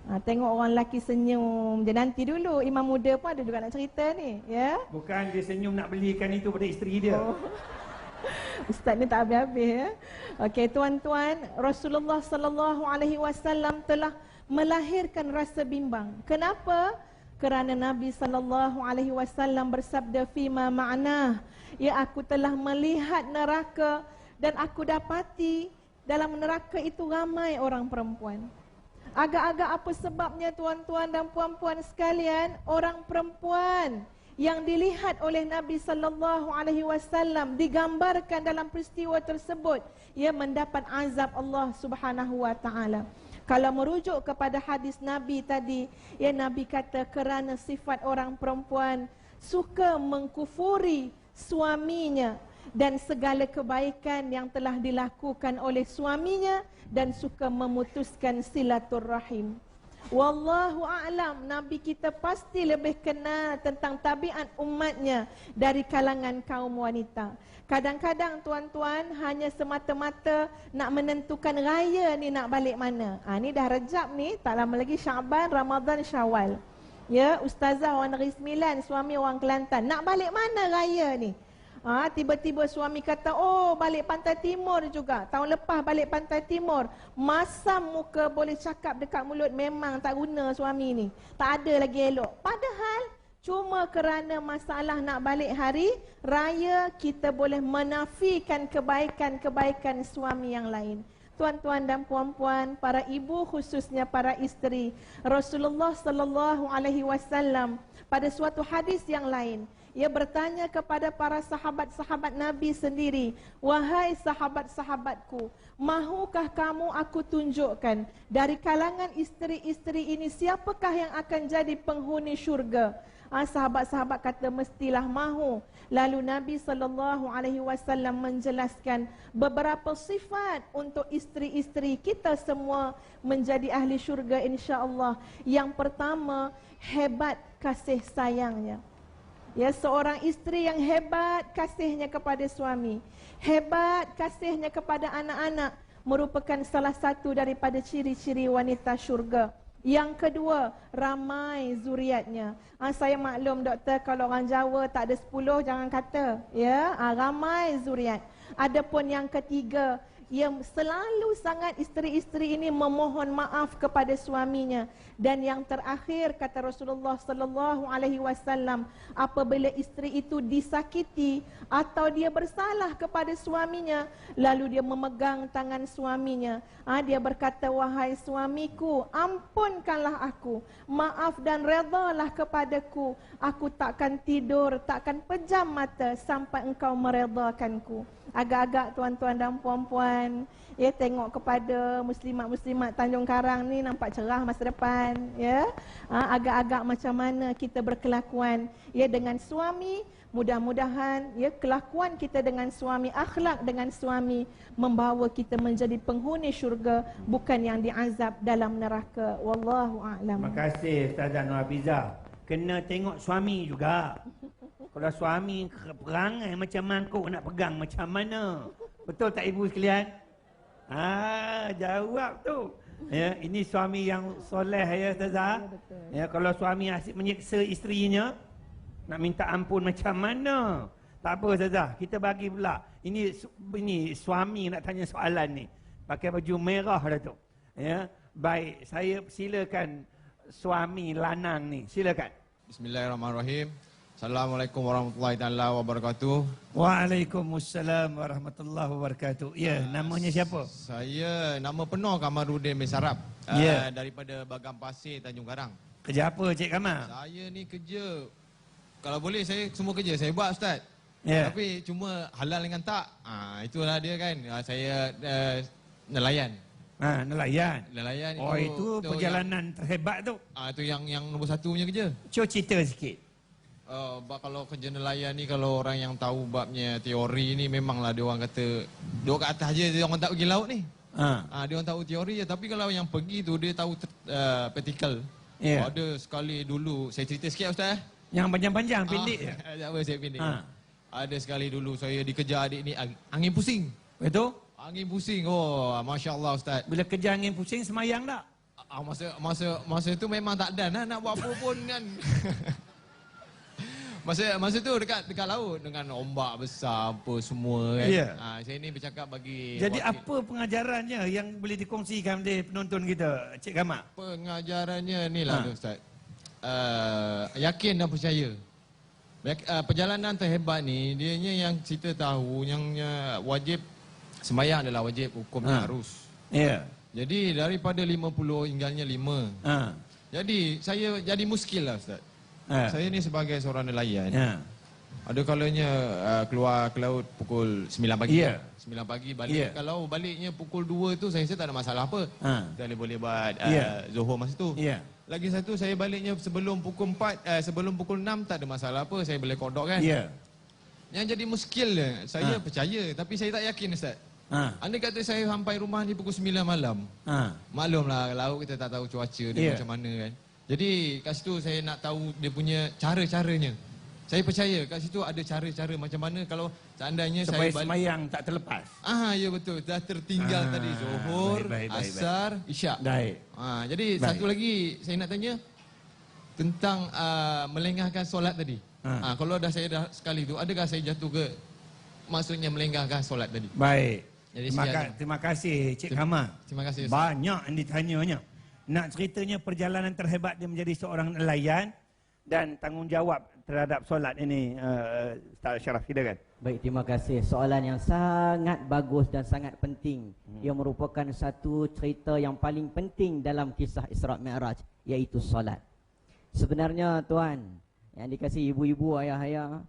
Tengok orang lelaki senyum je. Nanti dulu imam muda pun ada juga nak cerita ni, ya. Bukan dia senyum nak belikan itu pada isteri dia. Ustaz ni tak habis-habis, ya. Okey, tuan-tuan, Rasulullah sallallahu alaihi wasallam telah melahirkan rasa bimbang. Kenapa? Kerana Nabi sallallahu alaihi wasallam bersabda fima ma'nah, ya, aku telah melihat neraka dan aku dapati dalam neraka itu ramai orang perempuan. Agak-agak apa sebabnya, tuan-tuan dan puan-puan sekalian? Orang perempuan yang dilihat oleh Nabi sallallahu alaihi wasallam digambarkan dalam peristiwa tersebut, ia mendapat azab Allah Subhanahu wa taala. Kalau merujuk kepada hadis Nabi tadi, ya, Nabi kata kerana sifat orang perempuan suka mengkufuri suaminya dan segala kebaikan yang telah dilakukan oleh suaminya dan suka memutuskan silaturrahim. Wallahu a'lam, Nabi kita pasti lebih kenal tentang tabiat umatnya dari kalangan kaum wanita. Kadang-kadang tuan-tuan hanya semata-mata nak menentukan raya ni nak balik mana. Ni dah Rejab ni, tak lama lagi Syaban, Ramadan, Syawal. Ya, ustazah orang Negeri Sembilan, suami orang Kelantan. Nak balik mana raya ni? Tiba-tiba suami kata, oh balik Pantai Timur juga. Tahun lepas balik Pantai Timur. Masam muka boleh cakap dekat mulut, memang tak guna suami ni. Tak ada lagi elok. Padahal cuma kerana masalah nak balik hari raya, kita boleh menafikan kebaikan-kebaikan suami yang lain. Tuan-tuan dan puan-puan, para ibu khususnya para isteri, Rasulullah sallallahu alaihi wasallam pada suatu hadis yang lain, ia bertanya kepada para sahabat-sahabat Nabi sendiri, wahai sahabat-sahabatku, mahukah kamu aku tunjukkan dari kalangan isteri-isteri ini siapakah yang akan jadi penghuni syurga? Sahabat-sahabat kata mestilah mahu. Lalu Nabi SAW menjelaskan beberapa sifat untuk isteri-isteri kita semua menjadi ahli syurga insya-Allah. Yang pertama, hebat kasih sayangnya. Ya, seorang isteri yang hebat kasihnya kepada suami, hebat kasihnya kepada anak-anak, merupakan salah satu daripada ciri-ciri wanita syurga. Yang kedua, ramai zuriatnya. Saya maklum doktor, kalau orang Jawa tak ada 10 jangan kata, ya, ramai zuriat. Adapun yang ketiga, yang selalu sangat isteri-isteri ini memohon maaf kepada suaminya. Dan yang terakhir, kata Rasulullah sallallahu alaihi wasallam, apabila isteri itu disakiti atau dia bersalah kepada suaminya, lalu dia memegang tangan suaminya, dia berkata, wahai suamiku, ampunkanlah aku, maaf dan redalah kepadaku, aku takkan tidur, takkan pejam mata sampai engkau meredakanku. Agak-agak tuan-tuan dan puan-puan, ya, tengok kepada muslimat-muslimat Tanjung Karang ni nampak cerah masa depan, ya. Agak-agak macam mana kita berkelakuan, ya, dengan suami. Mudah-mudahan, ya, kelakuan kita dengan suami, akhlak dengan suami membawa kita menjadi penghuni syurga, bukan yang diazab dalam neraka. Wallahu a'lam. Terima kasih Ustazah Nur Hafizah. Kena tengok suami juga. Kalau suami perangai macam mangkuk nak pegang macam mana? Betul tak ibu sekalian? Jawab tu. Ya, ini suami yang soleh, ya Ustazah. Ya, kalau suami asyik menyiksa isterinya, nak minta ampun macam mana? Tak apa Ustazah, kita bagi pula. Ini suami nak tanya soalan ni. Pakai baju merah dah tu. Ya, baik, saya silakan suami lanang ni. Silakan. Bismillahirrahmanirrahim. Assalamualaikum warahmatullahi taala wabarakatuh. Waalaikumsalam warahmatullahi wabarakatuh. Ya, namanya siapa? Saya nama penuh Kamarudin bin Sarap. Daripada Bagan Pasir, Tanjung Karang. Kerja apa Cik Kamar? Saya ni kerja, kalau boleh saya semua kerja saya buat Ustaz. Tapi cuma halal dengan tak. Itulah dia kan. Saya nelayan. Nelayan. Oh, itu perjalanan terhebat tu. Itu yang nombor satu punya kerja. Cuba cerita sikit. Kalau kerja nelayan ni, kalau orang yang tahu babnya teori ni, memanglah dia orang kata dia kat atas je, dia orang tak pergi laut ni. Dia orang tahu teori je, tapi kalau yang pergi tu dia tahu praktikal. Ada sekali dulu, saya cerita sikit Ustaz. Yang panjang-panjang, pendek je. Tak apa, saya pendek. Ada sekali dulu saya dikejar adik ni, angin pusing. Betul? Angin pusing. Oh, Masya Allah Ustaz. Bila kerja angin pusing, semayang tak? Masa itu memang tak ada nak buat apa pun kan. Masa tu dekat laut dengan ombak besar apa semua kan. Ya. Saya ni bercakap bagi Jadi apa pengajarannya yang boleh dikongsikan oleh penonton kita, Cik Kamal? Pengajarannya ni lah Ustaz. Yakin dan percaya. Perjalanan terhebat ni, dianya yang kita tahu yang wajib sembahyang adalah wajib, hukumnya harus. Ya. Jadi daripada 50 hinggalnya 5. Jadi saya jadi muskil lah Ustaz. Saya ni sebagai seorang nelayan. Ada kalanya keluar ke laut pukul 9 pagi. 9 pagi balik. Kalau baliknya pukul 2 tu saya rasa tak ada masalah apa. Kita boleh buat zuhur masa tu. Lagi satu saya baliknya sebelum pukul 4, sebelum pukul 6 tak ada masalah apa. Saya boleh kodok kan. Yang jadi muskil saya percaya tapi saya tak yakin Ustaz. Andai kata saya sampai rumah ni pukul 9 malam. Maklumlah laut kita tak tahu cuaca dia macam mana kan. Jadi kat situ saya nak tahu dia punya cara-caranya. Saya percaya kat situ ada cara-cara macam mana kalau seandainya supaya saya balik. semayang tak terlepas. Ya betul. Dah tertinggal tadi zuhur, asar, isyak. Jadi satu lagi saya nak tanya tentang melengahkan solat tadi. Kalau dah saya dah sekali tu, adakah saya jatuh ke maksudnya melengahkan solat tadi? Baik. Jadi terima kasih Cik Kamal. Terima kasih Ustaz. Banyak yang ditanyanya. Nak ceritanya perjalanan terhebat dia menjadi seorang nelayan dan tanggungjawab terhadap solat ini, Ustaz Ashraf, silakan. Baik, terima kasih. Soalan yang sangat bagus dan sangat penting. Ia merupakan satu cerita yang paling penting dalam kisah Isra' Mi'raj, iaitu solat. Sebenarnya tuan, yang dikasih ibu-ibu, ayah-ayah,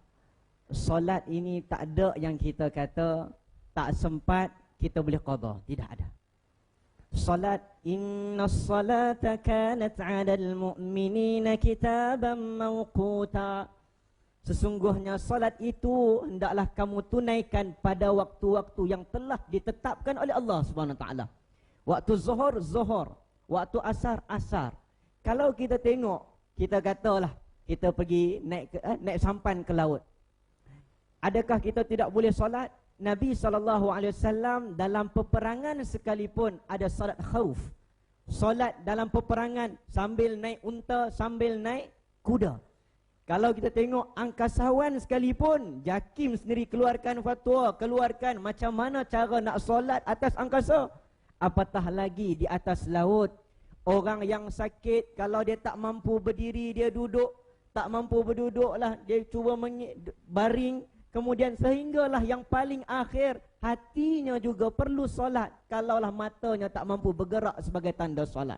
solat ini tak ada yang kita kata tak sempat kita boleh qada, tidak ada. Salat, inna salata kanat 'alal mu'minina kitaban mawquta. Sesungguhnya salat itu hendaklah kamu tunaikan pada waktu-waktu yang telah ditetapkan oleh Allah Subhanahu wa taala. Waktu zuhur, zuhur, waktu asar, asar. Kalau kita tengok, kita katalah kita pergi naik sampan ke laut. Adakah kita tidak boleh solat? Nabi SAW dalam peperangan sekalipun ada salat khauf. Solat dalam peperangan sambil naik unta, sambil naik kuda. Kalau kita tengok angkasawan sekalipun, JAKIM sendiri keluarkan fatwa, keluarkan macam mana cara nak solat atas angkasa. Apatah lagi di atas laut. Orang yang sakit, kalau dia tak mampu berdiri, dia duduk. Tak mampu berduduklah, dia cuba baring. Kemudian sehinggalah yang paling akhir, hatinya juga perlu solat. Kalaulah matanya tak mampu bergerak sebagai tanda solat.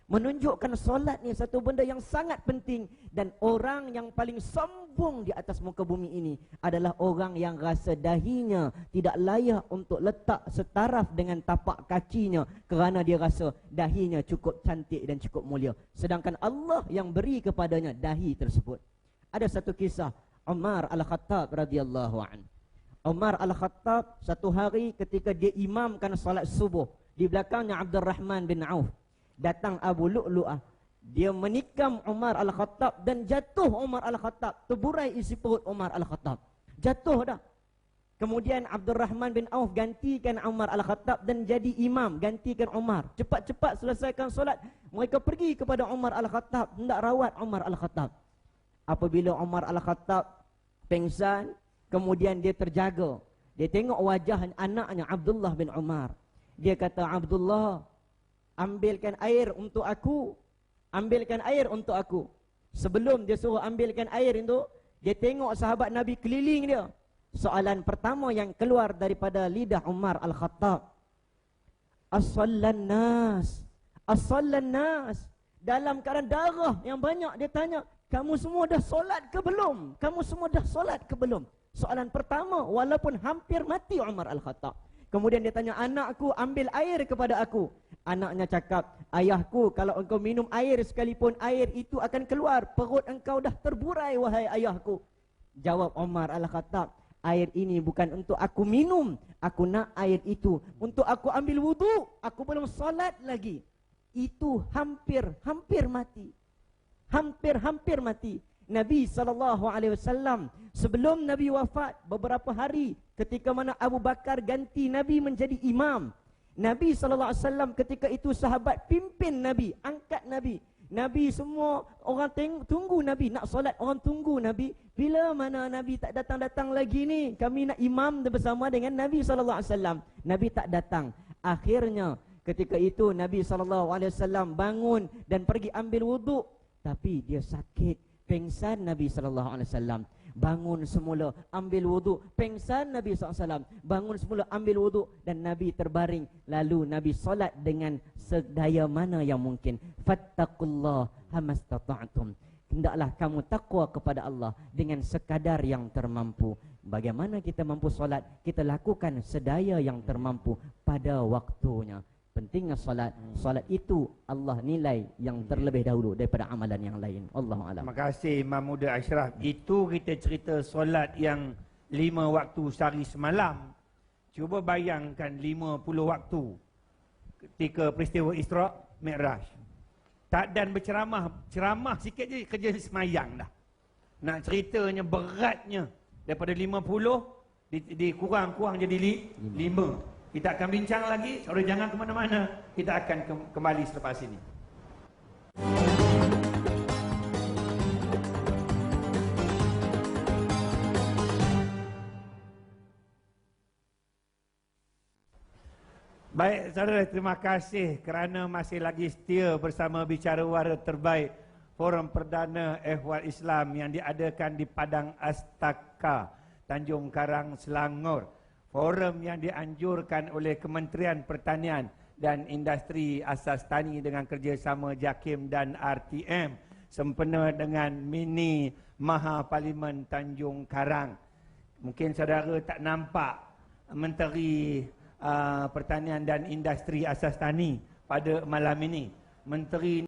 Menunjukkan solat ni satu benda yang sangat penting. Dan orang yang paling sombong di atas muka bumi ini adalah orang yang rasa dahinya tidak layak untuk letak setaraf dengan tapak kakinya, kerana dia rasa dahinya cukup cantik dan cukup mulia. Sedangkan Allah yang beri kepadanya dahi tersebut. Ada satu kisah Umar Al-Khattab radhiyallahu an. Umar Al-Khattab satu hari ketika dia imamkan salat subuh, di belakangnya Abdurrahman bin Auf. Datang Abu Lu'lu'ah. Dia menikam Umar Al-Khattab dan jatuh Umar Al-Khattab. Terburai isi perut Umar Al-Khattab. Jatuh dah. Kemudian Abdurrahman bin Auf gantikan Umar Al-Khattab dan jadi imam, gantikan Umar. Cepat-cepat selesaikan solat. Mereka pergi kepada Umar Al-Khattab, hendak rawat Umar Al-Khattab. Apabila Umar Al-Khattab pengsan, kemudian dia terjaga. Dia tengok wajah anaknya Abdullah bin Umar. Dia kata, Abdullah, ambilkan air untuk aku. Ambilkan air untuk aku. Sebelum dia suruh ambilkan air itu, dia tengok sahabat Nabi keliling dia. Soalan pertama yang keluar daripada lidah Umar Al-Khattab, As-sallan nas, as-sallan nas. Dalam keadaan darah yang banyak, dia tanya, kamu semua dah solat ke belum? Kamu semua dah solat ke belum? Soalan pertama, walaupun hampir mati Umar Al-Khattab. Kemudian dia tanya, anakku, ambil air kepada aku. Anaknya cakap, ayahku, kalau engkau minum air sekalipun, air itu akan keluar. Perut engkau dah terburai, wahai ayahku. Jawab Umar Al-Khattab, air ini bukan untuk aku minum. Aku nak air itu untuk aku ambil wudu. Aku belum solat lagi. Itu hampir mati. Hampir mati. Nabi SAW sebelum Nabi wafat beberapa hari, ketika mana Abu Bakar ganti Nabi menjadi imam, Nabi SAW ketika itu sahabat pimpin Nabi, angkat Nabi. Nabi semua orang tunggu Nabi, nak solat orang tunggu Nabi. Bila mana Nabi tak datang-datang lagi ni, kami nak imam bersama dengan Nabi SAW. Nabi tak datang. Akhirnya ketika itu Nabi SAW bangun dan pergi ambil wuduk. Tapi dia sakit, pengsan Nabi SAW. Bangun semula, ambil wuduk. Pengsan Nabi SAW. Bangun semula, ambil wuduk. Dan Nabi terbaring. Lalu Nabi solat dengan sedaya mana yang mungkin. Fattakullah hamastata'atum. Hendaklah kamu takwa kepada Allah dengan sekadar yang termampu. Bagaimana kita mampu solat? Kita lakukan sedaya yang termampu pada waktunya. Pentingnya solat. Solat itu Allah nilai yang terlebih dahulu daripada amalan yang lain. Allahu a'lam. Terima kasih Imam Muda Ashraf. Itu kita cerita solat yang 5 waktu sehari semalam. Cuba bayangkan 50 waktu ketika peristiwa Isra' Mi'raj. Tak dan ceramah sikit je kerja semayang dah. Nak ceritanya beratnya daripada 50 dikurang-kurang jadi 5. Kita akan bincang lagi. Saudara jangan ke mana-mana. Kita akan kembali selepas ini. Baik saudara, terima kasih kerana masih lagi setia bersama bicara wara terbaik Forum Perdana Ehwal Islam yang diadakan di Padang Astaka, Tanjung Karang, Selangor. Forum yang dianjurkan oleh Kementerian Pertanian dan Industri Asas Tani dengan kerjasama JAKIM dan RTM sempena dengan Mini Maha Parlimen Tanjung Karang. Mungkin saudara tak nampak Menteri Pertanian dan Industri Asas Tani pada malam ini. Menteri